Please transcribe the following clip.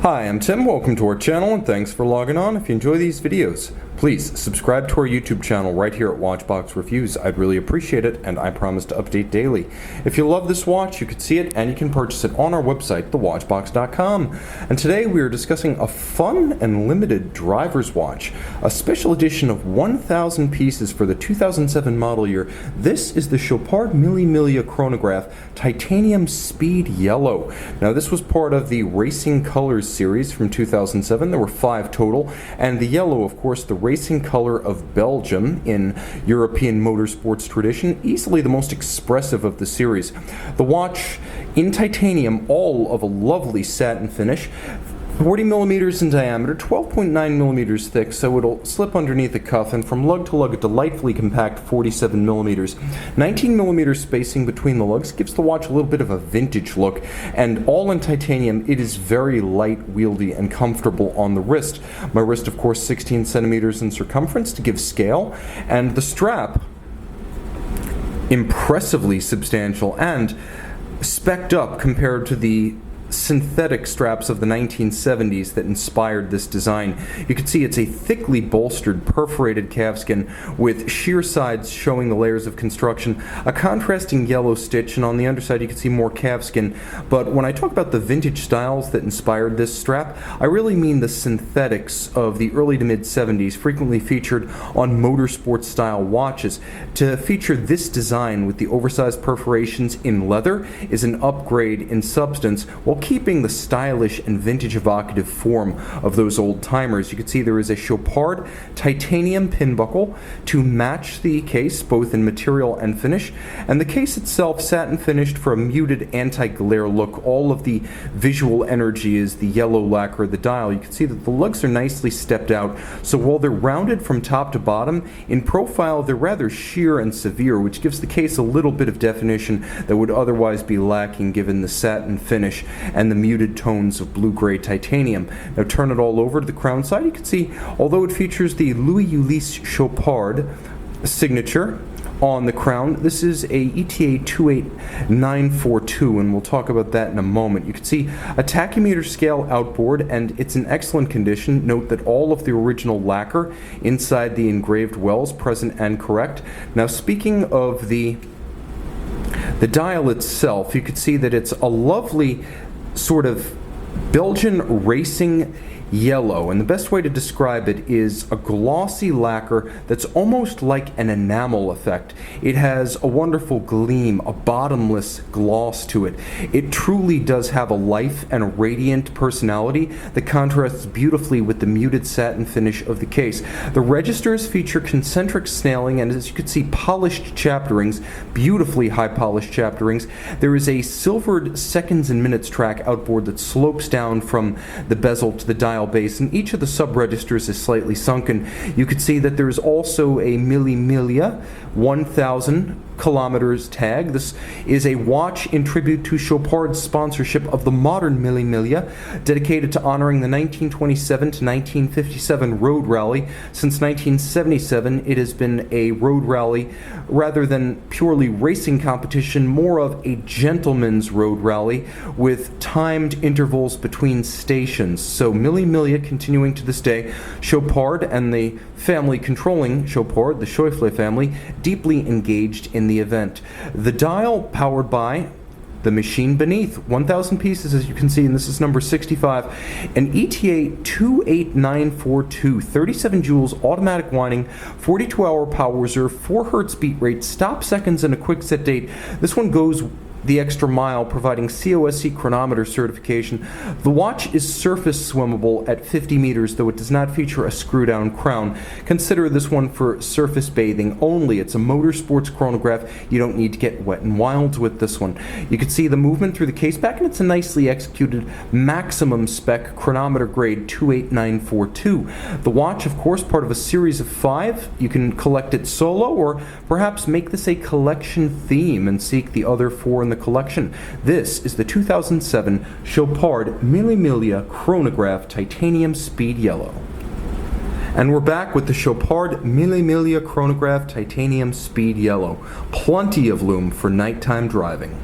Hi, I'm Tim. Welcome to our channel and thanks for logging on. If you enjoy these videos, please subscribe to our YouTube channel right here at Watchbox Reviews. I'd really appreciate it, and I promise to update daily. If you love this watch, you can see it and you can purchase it on our website, thewatchbox.com. And today we are discussing a fun and limited driver's watch, a special edition of 1,000 pieces for the 2007 model year. This is the Chopard Mille Miglia Chronograph Titanium Speed Yellow. Now this was part of the Racing Colors series from 2007. There were 5 total, and the yellow, of course, the racing color of Belgium in European motorsports tradition, easily the most expressive of the series. The watch in titanium, all of a lovely satin finish, 40 millimeters in diameter, 12.9 millimeters thick, so it'll slip underneath the cuff, and from lug to lug, a delightfully compact 47 millimeters. 19 millimeter spacing between the lugs gives the watch a little bit of a vintage look, and all in titanium, it is very light, wieldy, and comfortable on the wrist. My wrist, of course, 16 centimeters in circumference to give scale, and the strap, impressively substantial and spec'd up compared to the synthetic straps of the 1970s that inspired this design. You can see it's a thickly bolstered perforated calfskin with sheer sides showing the layers of construction, a contrasting yellow stitch, and on the underside you can see more calfskin. But when I talk about the vintage styles that inspired this strap, I really mean the synthetics of the early to mid 70s, frequently featured on motorsport style watches. To feature this design with the oversized perforations in leather is an upgrade in substance, while keeping the stylish and vintage evocative form of those old timers. You can see there is a Chopard titanium pin buckle to match the case, both in material and finish, and the case itself satin finished for a muted anti-glare look. All of the visual energy is the yellow lacquer of the dial. You can see that the lugs are nicely stepped out, so while they're rounded from top to bottom, in profile they're rather sheer and severe, which gives the case a little bit of definition that would otherwise be lacking given the satin finish and the muted tones of blue-gray titanium. Now turn it all over to the crown side. You can see, although it features the Louis Ulysse Chopard signature on the crown, this is a ETA 28942, and we'll talk about that in a moment. You can see a tachymeter scale outboard, and it's in excellent condition. Note that all of the original lacquer inside the engraved wells present and correct. Now speaking of the dial itself, you can see that it's a lovely sort of Belgian racing yellow, and the best way to describe it is a glossy lacquer that's almost like an enamel effect. It has a wonderful gleam, a bottomless gloss to it. It truly does have a life and a radiant personality that contrasts beautifully with the muted satin finish of the case. The registers feature concentric snailing, and as you can see, polished chapterings, beautifully high polished chapterings. There is a silvered seconds and minutes track outboard that slopes down from the bezel to the dial base, and each of the sub-registers is slightly sunken. You can see that there is also a Mille Miglia 1,000 kilometers tag. This is a watch in tribute to Chopard's sponsorship of the modern Mille Miglia, dedicated to honoring the 1927 to 1957 road rally. Since 1977, it has been a road rally rather than purely racing competition, more of a gentleman's road rally with timed intervals between stations. So Mille Miglia continuing to this day. Chopard and the family controlling Chopard, the Schäufele family, deeply engaged in the event. The dial powered by the machine beneath, 1,000 pieces as you can see, and this is number 65, an ETA 28942, 37 joules automatic winding, 42-hour power reserve, 4 hertz beat rate, stop seconds, and a quick set date. This one goes the extra mile, providing COSC chronometer certification. The watch is surface swimmable at 50 meters, though it does not feature a screw-down crown. Consider this one for surface bathing only. It's a motorsports chronograph. You don't need to get wet and wild with this one. You can see the movement through the case back, and it's a nicely executed maximum spec chronometer grade 28942. The watch, of course, part of a series of 5. You can collect it solo, or perhaps make this a collection theme and seek the other 4 in the collection. This is the 2007 Chopard Mille Miglia Chronograph Titanium Speed Yellow. And we're back with the Chopard Mille Miglia Chronograph Titanium Speed Yellow. Plenty of lume for nighttime driving.